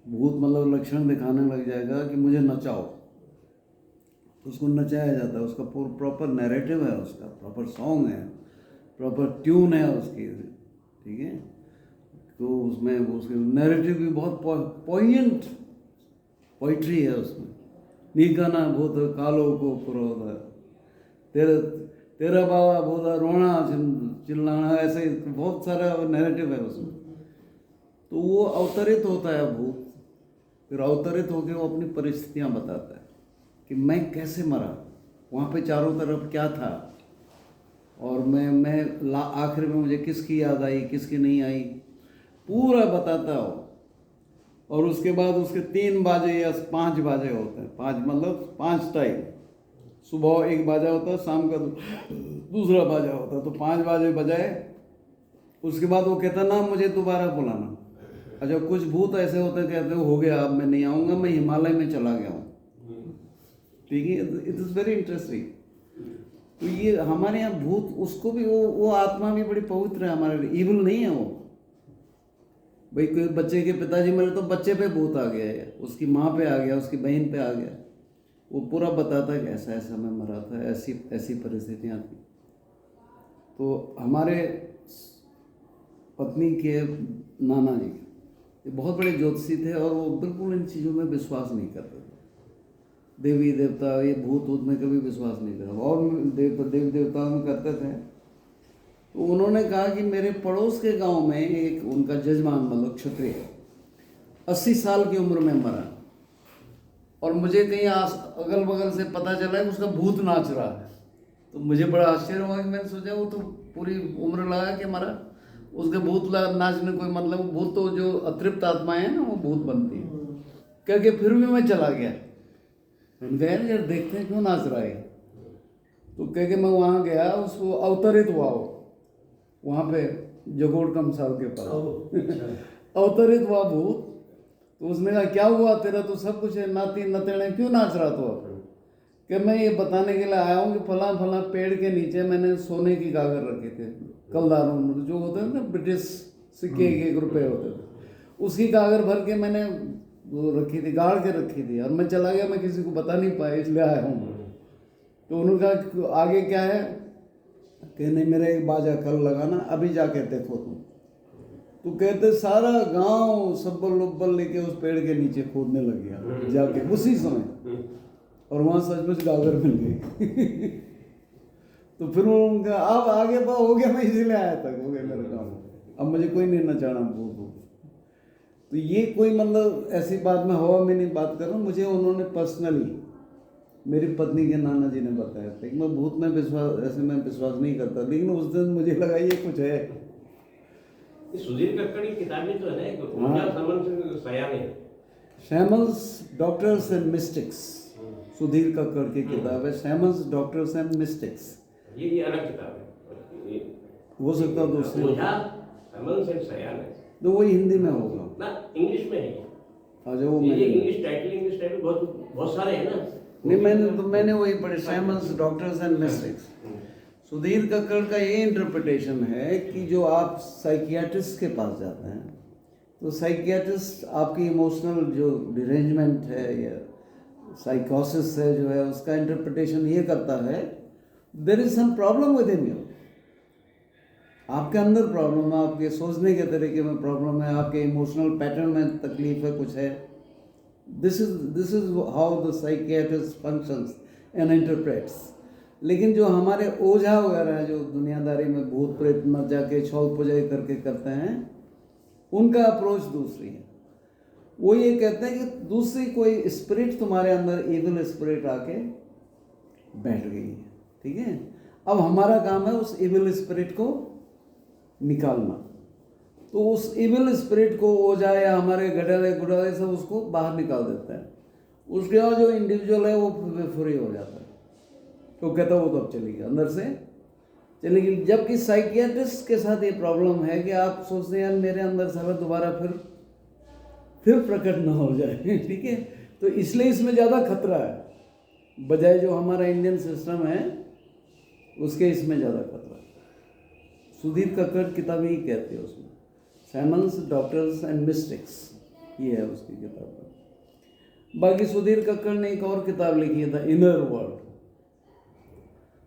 भूत मतलब लक्षण दिखाने लग जाएगा कि मुझे नचाओ, तो उसको नचाया जाता है। उसका प्रॉपर नैरेटिव है, उसका प्रॉपर सॉन्ग है, प्रॉपर ट्यून है उसकी, ठीक है। तो उसमें उसके नैरेटिव भी बहुत पॉइंट पोइट्री है उसमें। नीकाना भूत कालो को क्रोध है, तेरा तेरा बाबा भूता रोना चिल्लाना, ऐसे बहुत सारा नैरेटिव है उसमें। तो वो अवतरित होता है भूत, फिर अवतरित होकर वो अपनी परिस्थितियां बताता है कि मैं कैसे मरा, वहाँ पे चारों तरफ क्या था, और मैं आखिर में मुझे किसकी याद आई किसकी नहीं आई, पूरा बताता हो। और उसके बाद उसके 3 बाजे या 5 बाजे होते हैं, 5 मतलब 5 टाइम, सुबह 1 बाजा होता है, शाम का दूसरा बाजा होता है, तो 5 बाजे बजाए। उसके बाद वो कहता ना मुझे दोबारा बुलाना। अच्छा, कुछ भूत ऐसे होते हैं कहते हो गया अब मैं नहीं आऊँगा, मैं हिमालय में चला गया हूँ, ठीक है। It is very interesting. तो ये हमारे यहाँ भूत, उसको भी वो आत्मा भी बड़ी पवित्र है हमारे लिए, इविल नहीं है वो। भाई कोई बच्चे के पिताजी मरे तो बच्चे पे भूत आ गया है, उसकी माँ पे आ गया, उसकी बहन पे आ गया, वो पूरा बताता है कि ऐसा ऐसा मैं मरा था, ऐसी ऐसी परिस्थितियाँ थी। तो हमारे पत्नी के नाना जी ये बहुत बड़े ज्योतिषी थे, और वो बिल्कुल इन चीज़ों में विश्वास नहीं करते थे। देवी देवता ये भूत ऊत में कभी विश्वास नहीं करा, और देवी देवताओं में करते थे। तो उन्होंने कहा कि मेरे पड़ोस के गांव में एक उनका जजमान मतलब क्षत्रिय 80 साल की उम्र में मरा, और मुझे कहीं अगल बगल से पता चला है कि उसका भूत नाच रहा है। तो मुझे बड़ा आश्चर्य हुआ कि मैंने सोचा वो तो पूरी उम्र लगा के मरा, उसके भूत नाचने कोई मतलब, भूत तो जो अतृप्त आत्माएं हैं ना वो भूत बनती है। क्योंकि फिर भी मैं चला गया, मैंने कहा यार देखते हैं क्यों नाच रहा है। तो कह के मैं वहाँ गया, उसको अवतरित हुआ वो वहाँ पे जगोड़ कमसाल के पास अवतरित हुआ भूत। तो उसने कहा क्या हुआ तेरा तो सब कुछ है, नाती नतेड़े क्यों नाच रहा तो कि मैं ये बताने के लिए आया हूँ कि फला फला पेड़ के नीचे मैंने सोने की गागर रखे थे, कलदारों जो होते हैं ना ब्रिटिश सिक्के 1 रुपये होते थे, उसकी गागर भर के मैंने वो रखी थी, गाड़ के रखी थी, और मैं चला गया, मैं किसी को बता नहीं पाया इसलिए आया हूँ। तो उन्होंने कहा आगे क्या है, कि नहीं मेरा एक बाजा कल लगाना, अभी जाके देखो तुम। तो कहते सारा गांव सब्बल उब्बल लेके उस पेड़ के नीचे खोदने लग गया जाके उसी समय, और वहाँ सचमुच गागर मिल गई। तो फिर उनका अब आगे हो गया, मैं इसीलिए आया था, हो गया मेरा काम, अब मुझे कोई नहीं नचाना भूत। तो ये कोई मतलब ऐसी बात में हवा में नहीं बात कर रहा हूँ, मुझे उन्होंने पर्सनली मेरी पत्नी के नाना जी ने बताया था कि मैं भूत में विश्वास, ऐसे में विश्वास नहीं करता, लेकिन उस दिन मुझे लगा ये कुछ है। सुधीर कक्कड़ की किताब भी तो है ना, shamans doctors and mystics, Sudhir Kakar की किताब है शैमल्स डॉक्टर्स एंड मिस्टिक्स। ये अलग किताब है, हो सकता है दूसरी, तो वही हिंदी में होगा ना इंग्लिश में है। अच्छा वो ये इंग्लिश टाइटल बहुत बहुत सारे हैं ना। नहीं मैंने वही पढ़े, shamans doctors and mystics. Sudhir Kakar का ये इंटरप्रिटेशन है कि जो आप साइकियाट्रिस्ट के पास जाते हैं, तो साइकियाट्रिस्ट आपकी इमोशनल जो डिरेंजमेंट है या साइकोसिस है जो है, उसका इंटरप्रिटेशन ये करता है there is some problem with in you, आपके अंदर प्रॉब्लम है, आपके सोचने के तरीके में प्रॉब्लम है, आपके इमोशनल पैटर्न में तकलीफ है, कुछ है। This is how the psychiatrist functions and interprets. लेकिन जो हमारे ओझा वगैरह हैं जो दुनियादारी में भूत प्रेत न जाके छौल पुजाई करके करते हैं, उनका अप्रोच दूसरी है। वो ये कहते हैं कि दूसरी कोई स्पिरिट तुम्हारे अंदर, इविल स्पिरिट आके बैठ गई है, ठीक है। अब हमारा काम है उस इविल स्पिरिट को निकालना। तो उस इविल स्पिरिट को ओझा या हमारे गडरे गुडारे सब उसको बाहर निकाल देते हैं। उसके बाद जो इंडिविजुअल है वो फ्री हो जाता है, तो कहता वो तो अब चली गया अंदर से चली गई। जबकि साइकियाट्रिस्ट के साथ ये प्रॉब्लम है कि आप सोचते हैं यार मेरे अंदर सारा दोबारा फिर प्रकट ना हो जाए, ठीक है। तो इसलिए इसमें ज़्यादा खतरा है बजाय जो हमारा इंडियन सिस्टम है उसके, इसमें ज़्यादा खतरा है। सुधीर कक्कड़ किताब ही कहते हैं उसमें, शैमल्स डॉक्टर्स एंड मिस्टिक्स। ये है उसकी किताब। बाकी सुधीर कक्कड़ ने एक और किताब लिखी है, द इनर वर्ल्ड,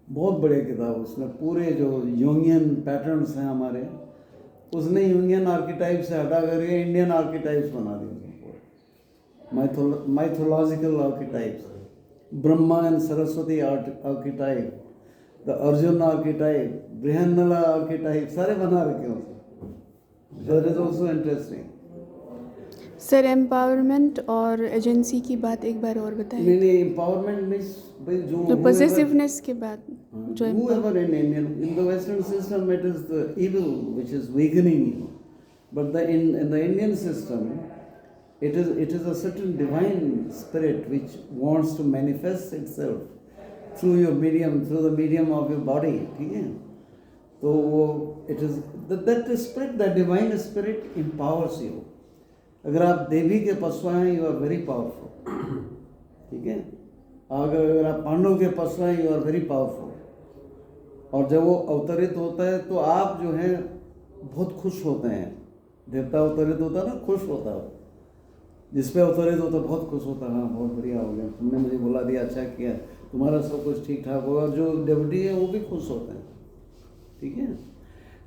बहुत बढ़िया किताब। उसने पूरे जो यूंगियन पैटर्न्स हैं हमारे, उसने यूंगियन आर्किटाइप से हटा करके इंडियन आर्किटाइप्स बना दिए उसने, mythological archetypes, Brahma and Saraswati archetype, the Arjun archetype, Brihannala archetype, सारे बना रखे हैं। That is also interesting. Sir empowerment और एजेंसी की बात एक बार और बताइए। नहीं, एम्पावरमेंट मीन्स भाई जो तो पॉसेसिवनेस के बाद जो whoever in Indian, in the Western system it is the evil which is weakening you, but in the Indian system it is a certain divine spirit which wants to manifest itself through your medium, through the medium of your body, ठीक है? तो वो it is that spirit, that divine spirit empowers you. अगर आप देवी के पशु हैं, you are very powerful, ठीक है? अगर आप पांडव के पशु हैं, यू आर वेरी पावरफुल। और जब वो अवतरित होता है तो आप जो है बहुत खुश होते हैं। देवता अवतरित होता है ना, खुश होता है, जिस पे अवतरित होता है बहुत खुश होता है, हाँ बहुत बढ़िया हो गया, तुमने मुझे बुला दिया, अच्छा किया, तुम्हारा सब कुछ ठीक ठाक होगा। और जो डेवटी है वो भी खुश होते हैं, ठीक है?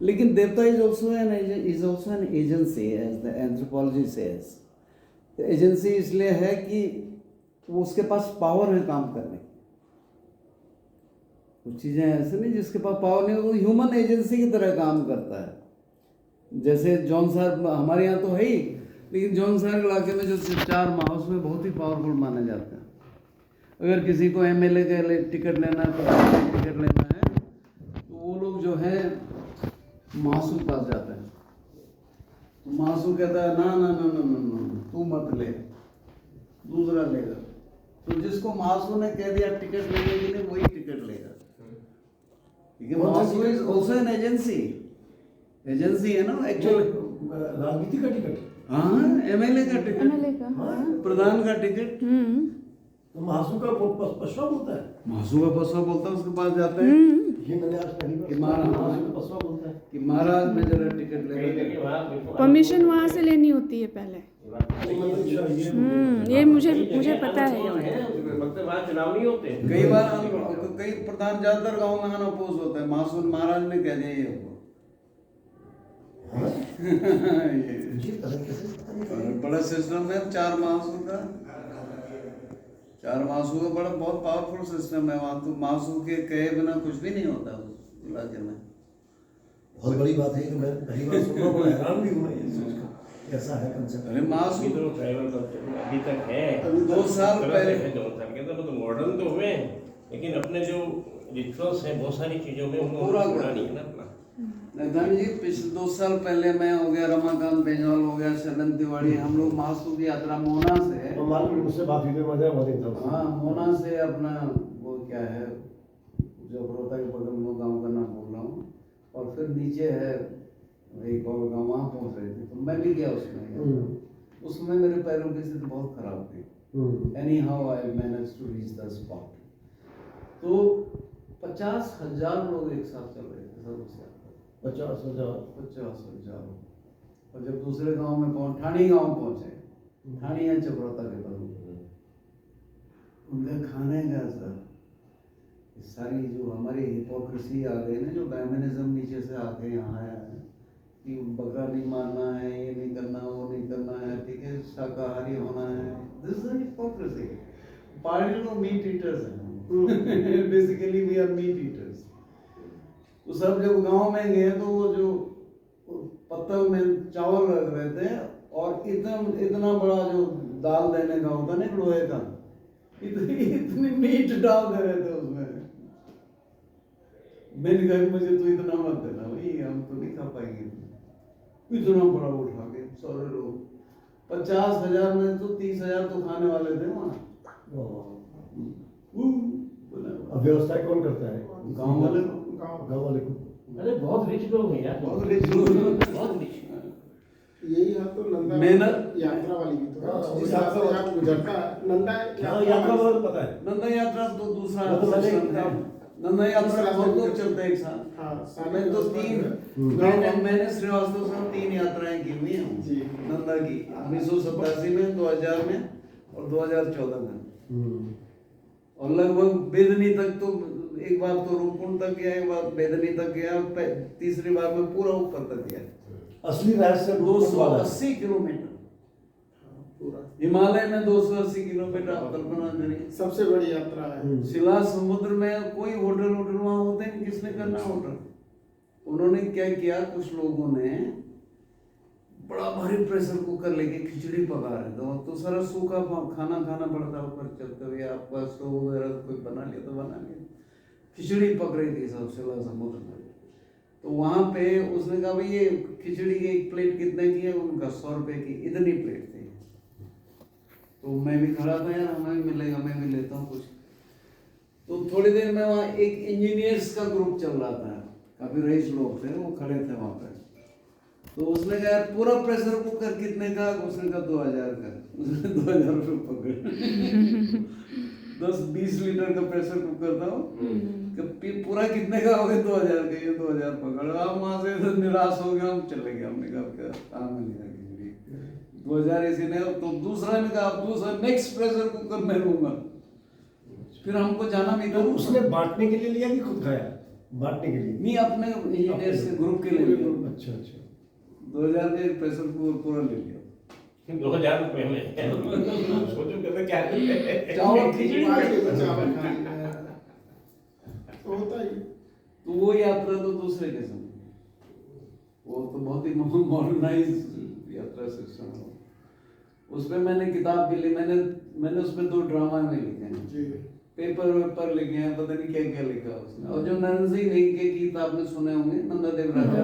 लेकिन देवता is also an agency, as the anthropology says. Agency इसलिए है कि वो उसके पास पावर है काम करने की। कुछ चीज़ें ऐसे नहीं जिसके पास पावर नहीं, वो ह्यूमन एजेंसी की तरह काम करता है। जैसे जॉन साहब हमारे यहाँ तो है ही, लेकिन जॉन साहब इलाके में जो 4 माउस में बहुत ही पावरफुल माने जाते हैं। अगर किसी को एमएलए का टिकट लेना है, तो टिकट लेना है, तो वो लोग जो है मासू के पास जाते हैं। तो मासू कहता है ना ना ना ना ना ना, तू मत ले, दूसरा लेगा। तो जिसको मासू ने कह दिया टिकट लेने के लिए, वही टिकट लेगा, ठीक है? मासू इज ऑल्सो एन एजेंसी है ना एक्चुअली। राजनीति का टिकट, हाँ, एमएलए का टिकट, एमएलए का, प्रधान का टिकट। तो महासू का पशुआ बोलता है, महासू का पशुआ बोलता है, उसके पास जाते हैं ये मैंने आज पहली बार कि सुना, महासू का पशुआ बोलता है कि महाराज में जरा टिकट कहीं ले। जगह वहाँ परमिशन वहाँ से लेनी होती है पहले। ये मुझे पता है। मतलब वहाँ चुनाव नहीं होते। कई बार कई प्रधान ज्यादातर गाँव में अनअपोज होते हैं, महासू महाराज ने कह दिया ये बड़ा सिस्टम है। 4 महासू का बड़ा बहुत पावरफुल सिस्टम है वहाँ। तो महासू के कहे बिना कुछ भी नहीं होता उस इलाके में। बहुत बड़ी बात है कि मैं पहली बार सुन रहा हूँ, बड़ा हैरान भी हूँ मैं ये सोचकर, ऐसा है कंसेप्ट। अरे महासू तो ट्राइबल कल्चर अभी तक है, अभी 2 साल पहले 2 साल के तो मॉडर्न तो हुए, लेकिन अपने जो रिचुअल्स हैं बहुत सारी चीजों में उनको पूरा पूरा नहीं है ना अपना। नैदान जी, पिछले 2 साल पहले मैं हो गया, रमाकांत बेंजवाल हो गया, शरण तिवारी, हम लोग महासू की यात्रा मोना से, और मालूम मुझसे बात हुई, मजा बहुत था। हाँ, मोना से अपना वो क्या है जो बड़ौदा के बगल में गाँव का नाम बोल रहा हूँ, और फिर नीचे है एक और गाँव, वहाँ पहुँच रहे थे। तो मैं भी गया उसमें मेरे पैरों की स्थिति बहुत खराब थी। Anyhow I manage to reach the spot. तो 50,000 लोग एक साथ चल रहे थे, सब उससे 50,000। और जब दूसरे गांव में ठाणी गांव पहुंचे, ठाणी है चपराता के बगल में, उनका खाने का सर सारी जो हमारी हिपोक्रेसी आ गई ना, जो डायमेनिज्म नीचे से आके यहाँ आया है कि बकरा नहीं मारना है, ये नहीं करना, वो नहीं करना है, ठीक है, शाकाहारी होना है। This is hypocrisy. पार्टी तो मीट ईटर्स हैं, basically we are meat eaters. तो सब जब गांव में गए तो वो जो पत्तल में चावल रख रहे थे, और इतना बड़ा जो दाल देने का होता ना लोहे का, इतनी मीट डाल दे रहे थे उसमें। मैंने कहा मुझे तो इतना मत देना भाई, हम तो नहीं खा पाएंगे। इतना बड़ा उठा के सारे लोग, 50,000 में तो 30,000 तो खाने वाले थे वहाँ। अब व्यवस्था कौन करता है? गाँव वाले को। अरे बहुत रिच लोग हैं यार, बहुत रिच लोग, बहुत रिच। यही है तो नंदा मेहनत यात्रा वाली भी तो जिस रास्ते से गुजरता है नंदा यात्रा वाला पता है। नंदा यात्रा तो दूसरा वो तो मैंने सिस्टम है। नंदा यात्रा इस बहुत लोग रास्ते चलते हैं एक साथ। हाँ, सारी मैं तो व्यवस्था तीन है। मैंने श्रीवास्तव साहब 3 यात्राएं की हुई हैं जी। नंदा की 1987 में, 2000 में और 2014 में। और लगभग बेदनी तक तो एक बार तो रूपकुंड तक गया, एक बार बेदनी तक गया, तीसरी बार में पूरा ऊपर तक गया। असली रहस्य 280 किलोमीटर पूरा हिमालय में 280 किलोमीटर, आप कल्पना करिए। सबसे बड़ी यात्रा है। शिला समुद्र में कोई होटल वहाँ होते नहीं, किसने करना होटल? उन्होंने क्या किया, कुछ लोगों ने बड़ा भारी प्रेशर कुकर लेके खिचड़ी पका रहे थे, तो सारा सूखा खाना खाना पड़ता ऊपर चलते हुए, आपका स्टोव वगैरह कोई बना लिया तो बना लिया, खिचड़ी पक रही थी सब शिला समुद्र में। तो वहाँ पे उसने कहा भाई ये खिचड़ी की एक प्लेट कितने की है? उनका 100 रुपए की इतनी प्लेट थी। तो मैं भी खड़ा था, यार हमें भी मिलेगा, मैं भी लेता हूँ कुछ। तो थोड़ी देर में वहाँ एक इंजीनियर्स का ग्रुप चल रहा था, काफी रईस लोग थे, वो खड़े थे वहाँ पे। तो उसने कहा यार पूरा प्रेशर कुकर कितने का? उसने कहा 2000 का। उसने 2000 रुपये पकड़े। 10-20 लीटर का प्रेशर कुकर था वो। पूरा कितने का हो गया? 2000 का। ये 2000 पकड़। हम वहाँ से निराश हो गए, हम चले गए। हमने कहा क्या मिलेगा 2000 इसी ने। तो दूसरा ने कहा दूसरा नेक्स्ट प्रेशर कुकर मैं लूंगा। फिर हमको जाना भी था। तो उसने बांटने के लिए लिया कि खुद खाया? बांटने के लिए नहीं, अपने इंजीनियर्स के ग्रुप के लिए लिया। अच्छा अच्छा। 2000 का एक प्रेशर कुकर पूरा ले लिया। 2000 रुपए में सोचो कैसे क्या है। चावल खिचड़ी तो चावल खा लिया। तो होता ही। तो वो यात्रा तो दूसरे किस्म की, वो तो बहुत ही मॉडर्नाइज यात्रा सिस्टम है। उसमें मैंने किताब भी ली, मैंने उसमें 2 ड्रामा में लिखे हैं, जी। पेपर लिखे हैं, पता नहीं क्या क्या लिखा उसने। और जो नंद सिंह नेगी के गीत आपने सुने होंगे, नंदा देव राजा,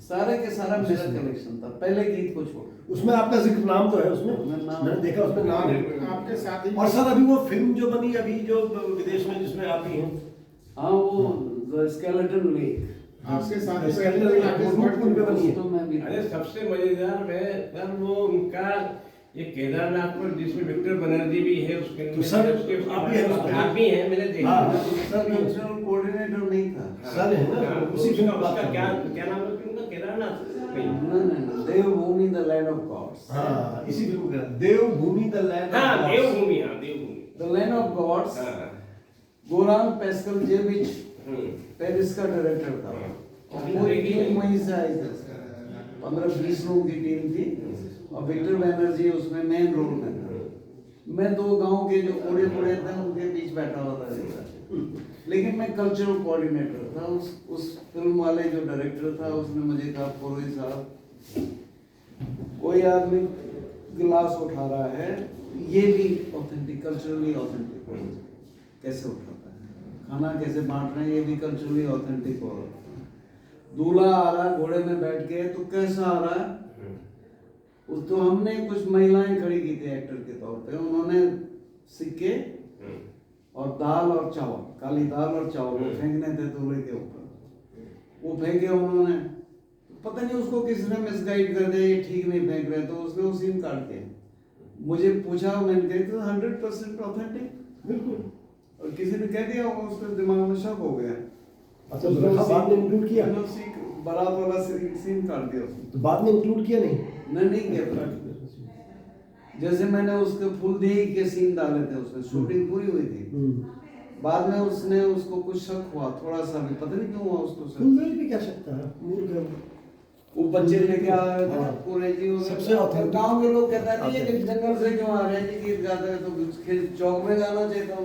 सारे के सारा मेरा कलेक्शन था, पहले गीत को छोड़। उसमें आपका जिक्र नाम तो है उसमें, नाम- मैंने देखा उसमें नाम है। आपके साथ ही। और सर अभी वो फिल्म जो बनी अभी जो विदेश में जिसमें आप ही हैं, हाँ वो द स्केलेटन लेक, आपके साथ ही स्केलेटन लेक रूपकुंड पे बनी है। तो मैं भी अरे सबसे मजेदार है सर वो उनका ये केदारनाथ पर जिसमें विक्टर बनर्जी भी है उसके तो सर, उसके आप भी हैं उसमें? आप भी हैं, मैंने देखा। हाँ। सर कल्चरल कोऑर्डिनेटर नहीं था। सर है ना, उसी उसी फिल्म का की बात उसका कर क्या रहे हैं। क्या नाम है उनका? केदारनाथ नहीं। नहीं, Devbhoomi the land of gods. हाँ, इसी फिल्म का देवभूमि द लैंड हाँ ऑफ देवभूमि, हाँ Devbhoomi. The land of gods. हाँ। गोरान पेस्कलजेविच हम्म। पेरिस का डायरेक्टर था, और पूरी टीम वहीं से आई थी। 15-20 लोगों की टीम थी, और विक्टर बनर्जी उसमें मेन रोल में था। मैं 2 गांव के जो कोड़े थे उनके बीच बैठा हुआ था, लेकिन मैं कल्चरल कोऑर्डिनेटर था। उस फिल्म वाले जो डायरेक्टर था उसने मुझे कहा पुरोहित साहब, कोई आदमी गिलास उठा रहा है, ये भी ऑथेंटिक, कल्चरली ऑथेंटिक कैसे उठाता है, खाना कैसे बांट रहे हैं, ये भी कल्चरली ऑथेंटिक हो रहा है। दूल्हा आ रहा है घोड़े में बैठ के, तो कैसा आ रहा है? उस तो हमने कुछ महिलाएं खड़ी की थी एक्टर के तौर पे, उन्होंने सिक्के और दाल और चावल, काली दाल और चावल वो फेंकने थे दूल्हे के ऊपर। वो फेंके उन्होंने, पता नहीं उसको किसने मिसगाइड कर दिया, ये ठीक नहीं फेंक रहे, तो उसने वो सीन काट के मुझे पूछा, मैंने कहा तो 100% ऑथेंटिक, बिल्कुल। और किसी ने कह दिया, वो उसके दिमाग में शक हो गया। अच्छा, तो रखा बाद में इंक्लूड किया? बारात वाला सीन काट दिया उसने। तो बाद में इंक्लूड किया नहीं? नहीं किया। जैसे मैंने उसके फूलदेही के सीन डाले थे, उसमें शूटिंग पूरी हुई थी, बाद में उसने उसको कुछ शक हुआ थोड़ा सा भी, पता नहीं क्यों हुआ उसको शक। फुलदेही भी क्या सकता है, मूर्ख है वो बच्चे लेके आ रहे थे पूरे जी, सबसे authentic। गांव के लोग कहते हैं ये जंगल से क्यों आ रहे हैं जी, गीत गाते हैं तो चौक में गाना चाहिए था,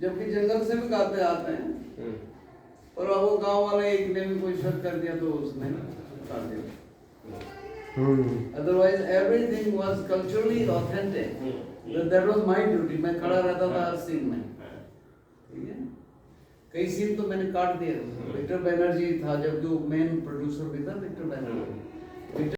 जबकि जंगल से भी गाते आते हैं। और अब वो गांव वाले एक ने भी कोई शक कर दिया तो उसने काट दिया। Otherwise everything was culturally authentic. That was my duty. मैं खड़ा रहता था हर सीन में, ठीक है। कई सीन तो मैंने काट दिए। विक्टर बनर्जी था, जब जो मेन प्रोड्यूसर भी था विक्टर बनर्जी,